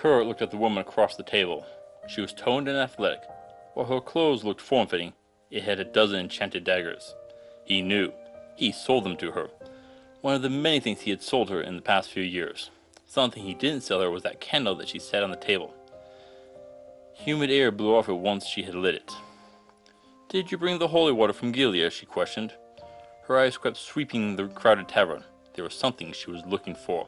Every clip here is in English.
Kurt looked at the woman across the table. She was toned and athletic. While her clothes looked form-fitting, it had a dozen enchanted daggers. He knew. He sold them to her. One of the many things he had sold her in the past few years. Something he didn't sell her was that candle that she set on the table. Humid air blew off it once she had lit it. "Did you bring the holy water from Gilead?" she questioned. Her eyes kept sweeping the crowded tavern. There was something she was looking for.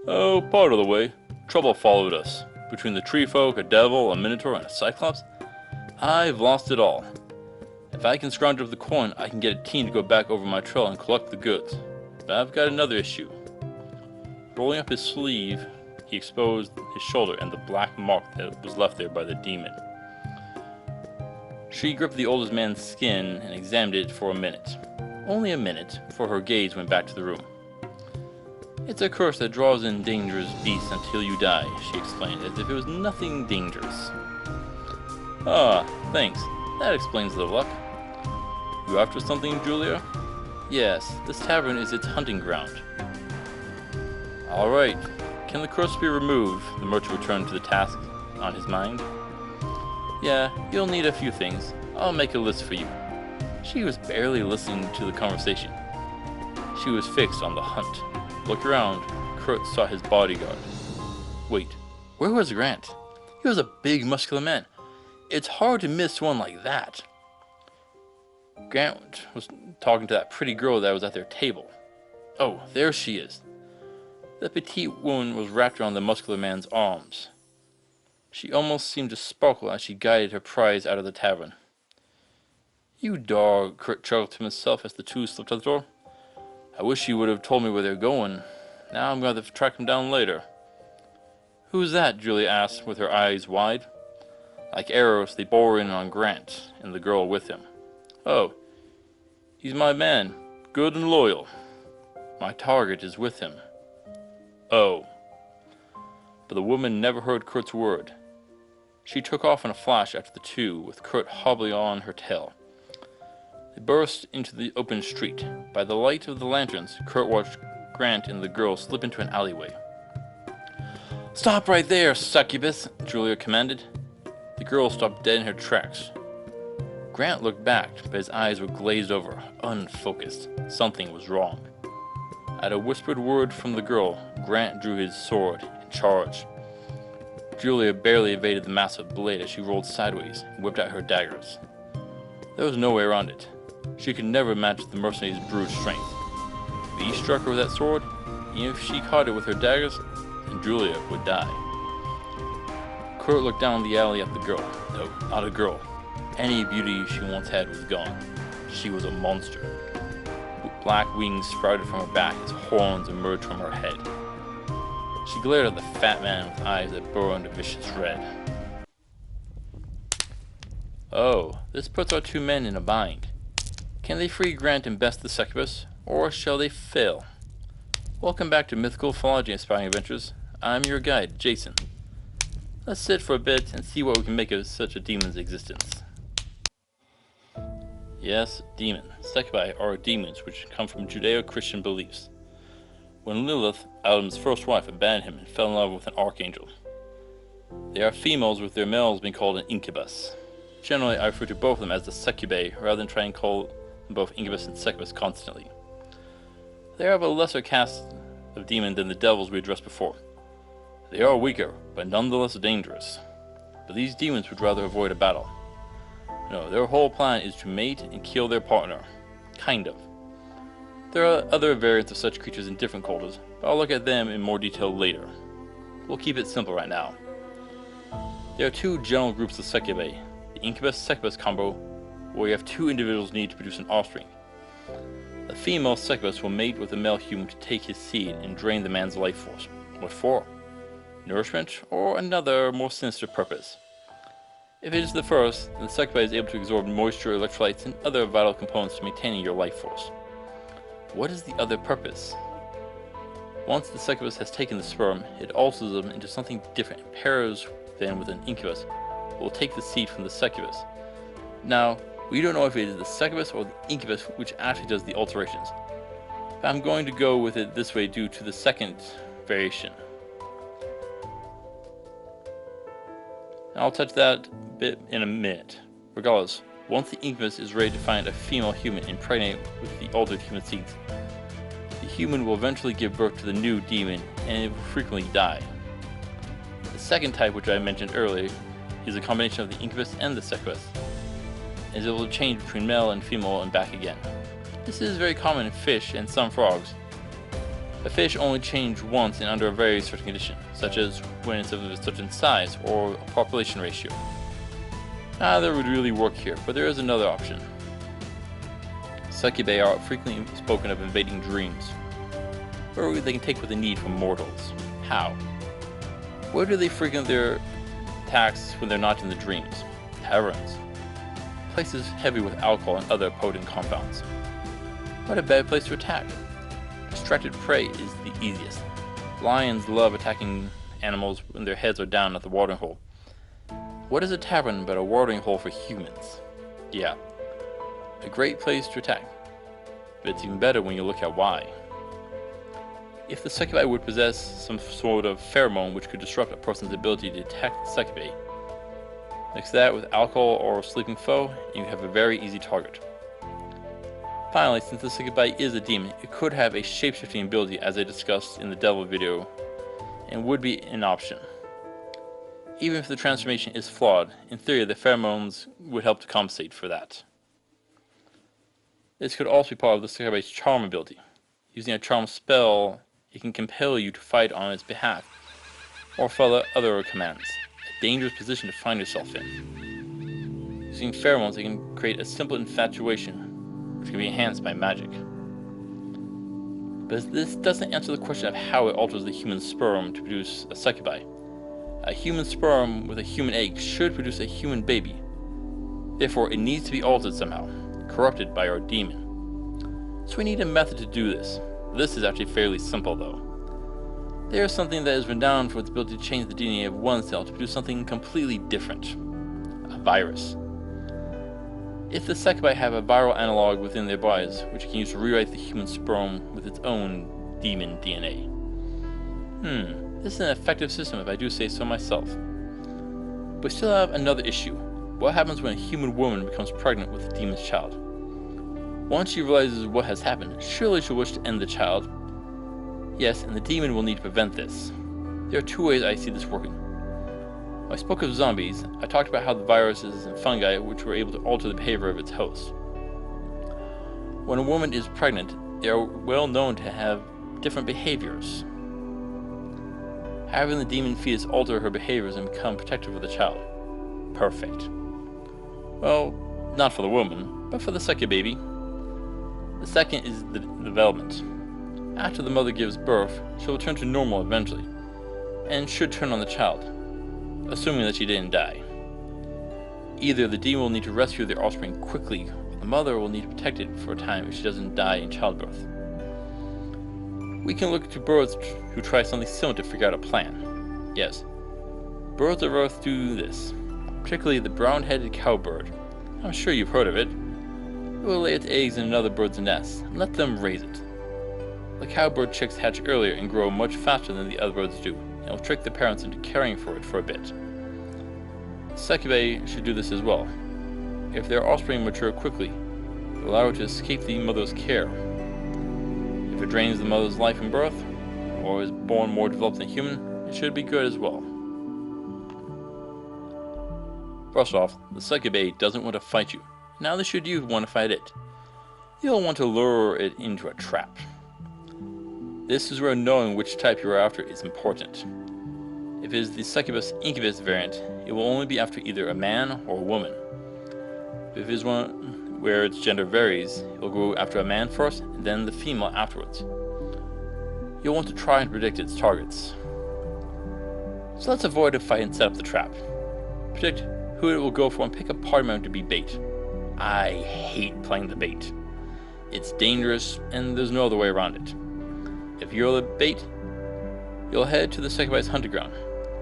"Oh, part of the way. Trouble followed us. Between the tree folk, a devil, a minotaur, and a cyclops, I've lost it all. If I can scrounge up the coin, I can get a team to go back over my trail and collect the goods. But I've got another issue." Rolling up his sleeve, he exposed his shoulder and the black mark that was left there by the demon. She gripped the oldest man's skin and examined it for a minute. Only a minute, before her gaze went back to the room. "It's a curse that draws in dangerous beasts until you die," she explained, as if it was nothing dangerous. "Ah, thanks. That explains the luck. You after something, Julia?" "Yes, this tavern is its hunting ground." "Alright. Can the curse be removed?" The merchant returned to the task on his mind. "Yeah, you'll need a few things. I'll make a list for you." She was barely listening to the conversation. She was fixed on the hunt. Look around. Kurt saw his bodyguard. Wait, where was Grant? He was a big, muscular man. It's hard to miss one like that. Grant was talking to that pretty girl that was at their table. Oh, there she is. The petite woman was wrapped around the muscular man's arms. She almost seemed to sparkle as she guided her prize out of the tavern. "You dog," Kurt chuckled to himself as the two slipped out the door. "I wish you would have told me where they're going. Now I'm going to have to track them down later." "Who's that?" Julia asked, with her eyes wide. Like arrows, they bore in on Grant and the girl with him. "Oh, he's my man, good and loyal. My target is with him." "Oh." But the woman never heard Kurt's word. She took off in a flash after the two, with Kurt hobbling on her tail. They burst into the open street. By the light of the lanterns, Kurt watched Grant and the girl slip into an alleyway. "Stop right there, Succubus," Julia commanded. The girl stopped dead in her tracks. Grant looked back, but his eyes were glazed over, unfocused. Something was wrong. At a whispered word from the girl, Grant drew his sword and charged. Julia barely evaded the massive blade as she rolled sideways and whipped out her daggers. There was no way around it. She could never match the mercenary's brute strength. If he struck her with that sword, even if she caught it with her daggers, then Julia would die. Kurt looked down the alley at the girl. No, not a girl. Any beauty she once had was gone. She was a monster. Black wings sprouted from her back as horns emerged from her head. She glared at the fat man with eyes that burned a vicious red. "Oh, this puts our two men in a bind. Can they free Grant and best the Succubus, or shall they fail? Welcome back to Mythical Philology Inspiring Adventures. I'm your guide, Jason. Let's sit for a bit and see what we can make of such a demon's existence." Yes, demon. Succubi are demons which come from Judeo-Christian beliefs. When Lilith, Adam's first wife, abandoned him and fell in love with an archangel. They are females, with their males being called an incubus. Generally, I refer to both of them as the succubae, rather than try and call them both incubus and succubus constantly. They are of a lesser caste of demon than the devils we addressed before. They are weaker, but nonetheless dangerous. But these demons would rather avoid a battle. No, their whole plan is to mate and kill their partner. Kind of. There are other variants of such creatures in different cultures, but I'll look at them in more detail later. We'll keep it simple right now. There are two general groups of succubae. The incubus-succubus combo, where you have two individuals need to produce an offspring. The female succubus will mate with a male human to take his seed and drain the man's life force. What for? Nourishment, or another, more sinister purpose. If it is the first, then the succubi is able to absorb moisture, electrolytes, and other vital components to maintaining your life force. What is the other purpose? Once the succubus has taken the sperm, it alters them into something different and pairs them with an incubus, who will take the seed from the succubus. Now, we don't know if it is the succubus or the incubus which actually does the alterations, but I'm going to go with it this way due to the second variation. And I'll touch that bit in a minute. Regardless, once the incubus is ready to find a female human and impregnate with the altered human seeds, the human will eventually give birth to the new demon, and it will frequently die. The second type, which I mentioned earlier, is a combination of the incubus and the succubus, as it will change between male and female and back again. This is very common in fish and some frogs. A fish only changes once and under a very certain condition, such as when it's of a certain size or a population ratio. Neither would really work here, but there is another option. Succubi are frequently spoken of invading dreams, where they can take what they need from mortals. How? Where do they frequent their attacks when they're not in the dreams? Taverns. Places heavy with alcohol and other potent compounds. What a bad place to attack. Distracted prey is the easiest. Lions love attacking animals when their heads are down at the watering hole. What is a tavern but a watering hole for humans? Yeah, a great place to attack, but it's even better when you look at why. If the succubi would possess some sort of pheromone which could disrupt a person's ability to attack the succubi, mix that with alcohol or a sleeping foe, and you have a very easy target. Finally, since the succubi is a demon, it could have a shape-shifting ability as I discussed in the devil video, and would be an option. Even if the transformation is flawed, in theory the pheromones would help to compensate for that. This could also be part of the succubi's charm ability. Using a charm spell, it can compel you to fight on its behalf, or follow other commands, a dangerous position to find yourself in. Using pheromones, it can create a simple infatuation, which can be enhanced by magic. But this doesn't answer the question of how it alters the human sperm to produce a succubi. A human sperm with a human egg should produce a human baby. Therefore, it needs to be altered somehow, corrupted by our demon. So we need a method to do this. This is actually fairly simple though. There is something that is renowned for its ability to change the DNA of one cell to produce something completely different. A virus. If the succubi have a viral analog within their bodies, which can use to rewrite the human sperm with its own demon DNA. This is an effective system if I do say so myself. But we still have another issue. What happens when a human woman becomes pregnant with a demon's child? Once she realizes what has happened, surely she'll wish to end the child. Yes, and the demon will need to prevent this. There are two ways I see this working. When I spoke of zombies, I talked about how the viruses and fungi which were able to alter the behavior of its host. When a woman is pregnant, they are well known to have different behaviors. Having the demon fetus alter her behaviors and become protective of the child. Perfect. Well, not for the woman, but for the second baby. The second is the development. After the mother gives birth, she will return to normal eventually, and should turn on the child, assuming that she didn't die. Either the demon will need to rescue their offspring quickly, or the mother will need to protect it for a time if she doesn't die in childbirth. We can look to birds who try something similar to figure out a plan. Yes, birds of earth do this, particularly the brown-headed cowbird. I'm sure you've heard of it. It will lay its eggs in another bird's nest and let them raise it. The cowbird chicks hatch earlier and grow much faster than the other birds do, and will trick the parents into caring for it for a bit. Succubi should do this as well. If their offspring mature quickly, it will allow it to escape the mother's care. If it drains the mother's life in birth, or is born more developed than human, it should be good as well. First off, the succubi doesn't want to fight you. Neither should you want to fight it. You'll want to lure it into a trap. This is where knowing which type you are after is important. If it is the Succubus-Incubus variant, it will only be after either a man or a woman. If it is one where its gender varies, it will go after a man first and then the female afterwards. You'll want to try and predict its targets. So let's avoid a fight and set up the trap. Predict who it will go for and pick a party member to be bait. I hate playing the bait. It's dangerous and there's no other way around it. If you're the bait, you'll head to the Succubi's hunting ground.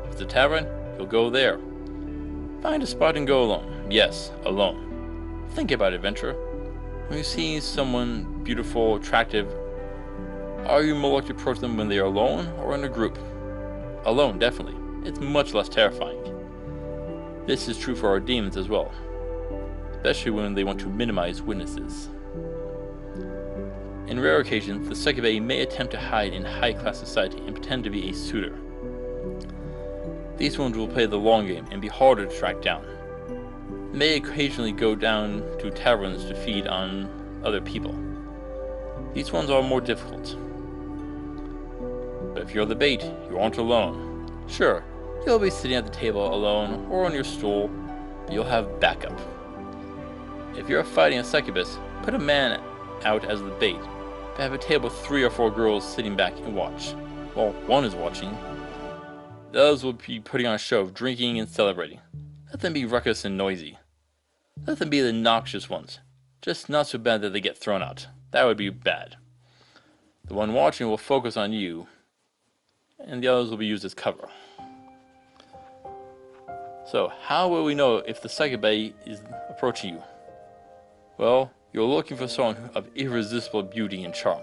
If it's a tavern, you'll go there. Find a spot and go alone. Yes, alone. Think about adventure. When you see someone beautiful, attractive, are you more likely to approach them when they are alone or in a group? Alone, definitely. It's much less terrifying. This is true for our demons as well, especially when they want to minimize witnesses. In rare occasions, the Succubus may attempt to hide in high-class society and pretend to be a suitor. These ones will play the long game and be harder to track down. They may occasionally go down to taverns to feed on other people. These ones are more difficult. But if you're the bait, you aren't alone. Sure, you'll be sitting at the table alone or on your stool, but you'll have backup. If you're fighting a succubus, put a man out as the bait, but have a table with 3 or 4 girls sitting back and watch. While one is watching, the others will be putting on a show of drinking and celebrating. Let them be ruckus and noisy. Let them be the noxious ones, just not so bad that they get thrown out. That would be bad. The one watching will focus on you, and the others will be used as cover. So, how will we know if the Succubus is approaching you? Well, you're looking for someone of irresistible beauty and charm.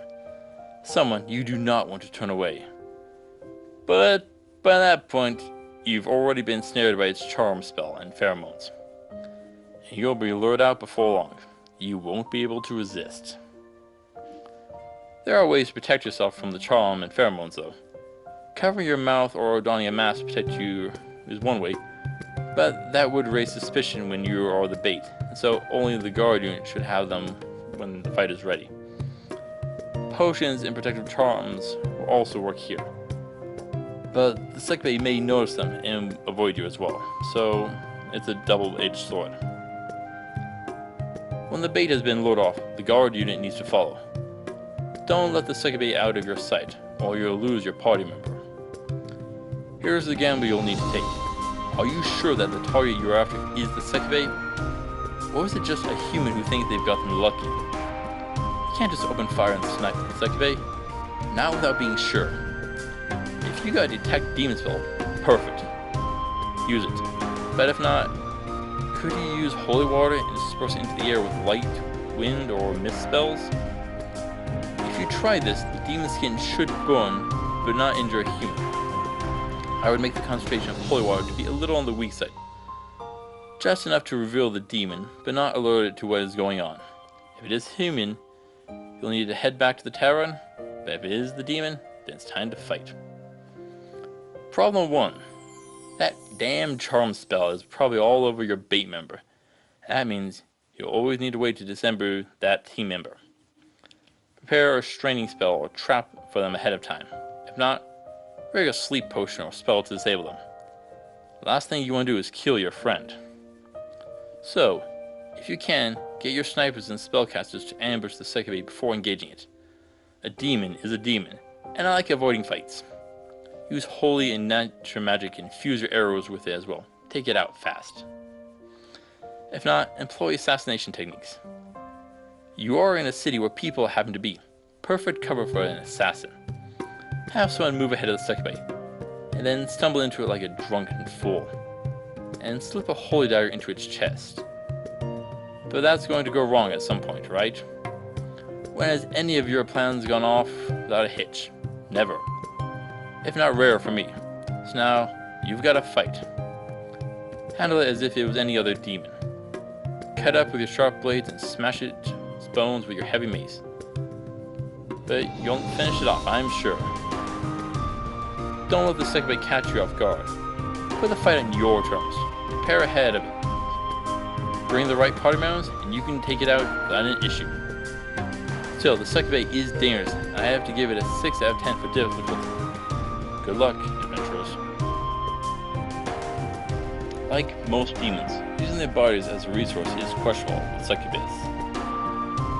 Someone you do not want to turn away. But by that point, you've already been snared by its charm spell and pheromones. And you'll be lured out before long. You won't be able to resist. There are ways to protect yourself from the charm and pheromones though. Covering your mouth or donning a mask to protect you is one way, but that would raise suspicion when you are the bait, and so only the guard unit should have them when the fight is ready. Potions and protective charms will also work here, but the Succubus may notice them and avoid you as well, so it's a double-edged sword. When the bait has been lured off, the guard unit needs to follow. Don't let the Succubus out of your sight, or you'll lose your party member. Here's the gamble you'll need to take. Are you sure that the target you're after is the Succubus? Or is it just a human who thinks they've gotten lucky? You can't just open fire and snipe the Succubus. Not without being sure. If you got a detect demon spell, perfect. Use it. But if not, could you use holy water and disperse it into the air with light, wind, or mist spells? If you try this, the demon skin should burn, but not injure a human. I would make the concentration of holy water to be a little on the weak side. Just enough to reveal the demon, but not alert it to what is going on. If it is human, you'll need to head back to the tavern, but if it is the demon, then it's time to fight. Problem 1. That damn charm spell is probably all over your bait member. That means you'll always need to wait to dissemble that team member. Prepare a straining spell or trap for them ahead of time. If not, rig a sleep potion or spell to disable them. The last thing you want to do is kill your friend. So, if you can, get your snipers and spellcasters to ambush the Succubus before engaging it. A demon is a demon, and I like avoiding fights. Use holy and nature magic and fuse your arrows with it as well. Take it out fast. If not, employ assassination techniques. You are in a city where people happen to be. Perfect cover for an assassin. Have someone move ahead of the Succubus, and then stumble into it like a drunken fool, and slip a holy dagger into its chest. But that's going to go wrong at some point, right? When has any of your plans gone off without a hitch? Never. If not rare for me. So now, you've got to fight. Handle it as if it was any other demon. Cut up with your sharp blades and smash its bones with your heavy mace. But you'll finish it off, I'm sure. Don't let the Succubus catch you off guard. Put the fight on your terms. Prepare ahead of it. Bring the right party members, and you can take it out without an issue. Still, the Succubus is dangerous, and I have to give it a 6 out of 10 for difficulty. Good luck, adventurers. Like most demons, using their bodies as a resource is questionable with Succubus.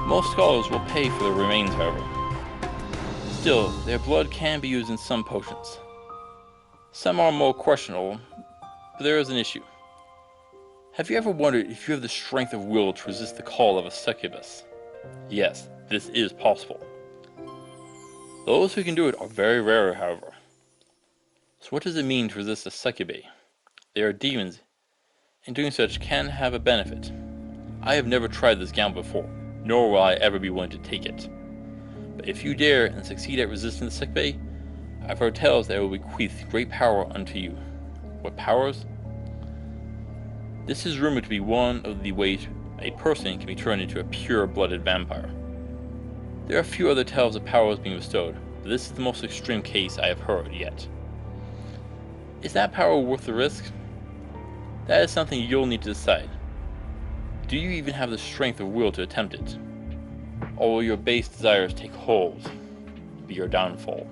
Most scholars will pay for their remains, however. Still, their blood can be used in some potions. Some are more questionable, but there is an issue. Have you ever wondered if you have the strength of will to resist the call of a Succubus? Yes, this is possible. Those who can do it are very rare, however. So what does it mean to resist a Succubus? They are demons, and doing such can have a benefit. I have never tried this gamble before, nor will I ever be willing to take it. But if you dare and succeed at resisting the Succubus, I've heard tales that it will bequeath great power unto you. What powers? This is rumored to be one of the ways a person can be turned into a pure-blooded vampire. There are a few other tales of powers being bestowed, but this is the most extreme case I have heard yet. Is that power worth the risk? That is something you'll need to decide. Do you even have the strength of will to attempt it? Or will your base desires take hold, be your downfall?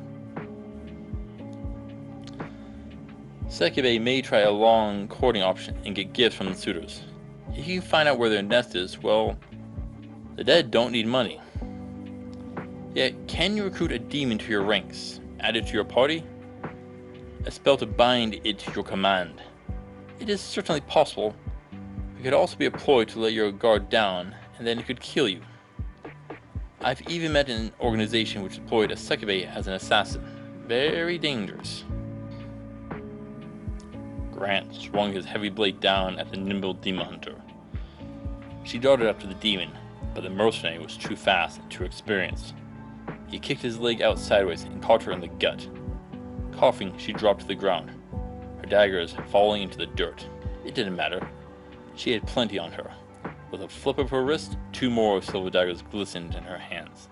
Succubus may try a long courting option and get gifts from the suitors. If you find out where their nest is, well, the dead don't need money. Yet, can you recruit a demon to your ranks, add it to your party? A spell to bind it to your command. It is certainly possible. It could also be a ploy to let your guard down, and then it could kill you. I've even met an organization which deployed a Succubus as an assassin. Very dangerous. Grant swung his heavy blade down at the nimble demon hunter. She darted after the demon, but the mercenary was too fast and too experienced. He kicked his leg out sideways and caught her in the gut. Coughing, she dropped to the ground, her daggers falling into the dirt. It didn't matter. She had plenty on her. With a flip of her wrist, 2 more silver daggers glistened in her hands.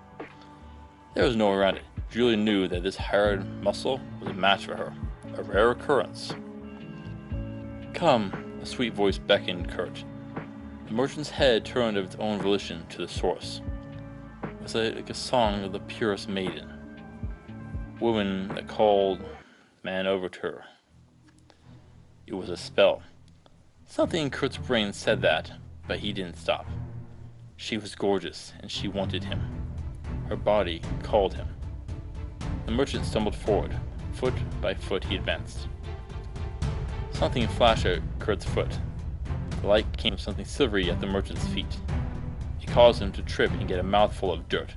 There was no way around it. Julia knew that this hired muscle was a match for her, a rare occurrence. Come, a sweet voice beckoned Kurt. The merchant's head turned of its own volition to the source. It was like a song of the purest maiden. Woman that called man over to her. It was a spell. Something in Kurt's brain said that, but he didn't stop. She was gorgeous, and she wanted him. Her body called him. The merchant stumbled forward. Foot by foot he advanced. Something flashed at Kurt's foot. The light came from something silvery at the merchant's feet. It caused him to trip and get a mouthful of dirt.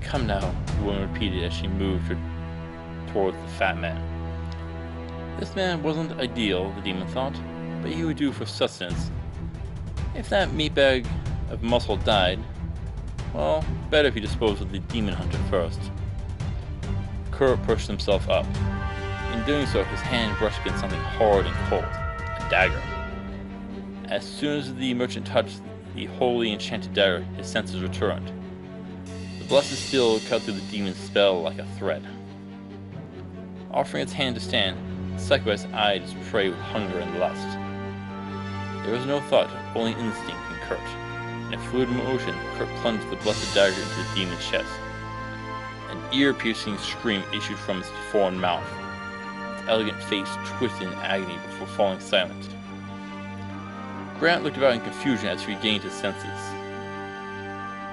Come now, the woman repeated as she moved her towards the fat man. This man wasn't ideal, the demon thought, but he would do for sustenance. If that meatbag of muscle died, well, better if he disposed of the demon hunter first. Kurt pushed himself up. In doing so, his hand brushed against something hard and cold, a dagger. As soon as the merchant touched the holy enchanted dagger, his senses returned. The blessed steel cut through the demon's spell like a thread. Offering its hand to stand, Succubus eyed its prey with hunger and lust. There was no thought, only instinct in Kurt. In a fluid motion, Kurt plunged the blessed dagger into the demon's chest. An ear-piercing scream issued from its deformed mouth. Its elegant face twisted in agony before falling silent. Grant looked about in confusion as he regained his senses.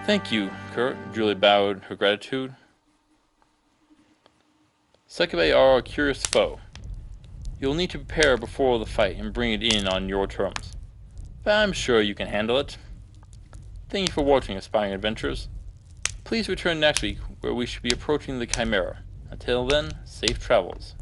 Thank you, Kurt. Julia bowed her gratitude. Succubus are a curious foe. You'll need to prepare before the fight and bring it in on your terms. But I'm sure you can handle it. Thank you for watching Aspiring Adventures. Please return next week where we should be approaching the Chimera. Until then, safe travels.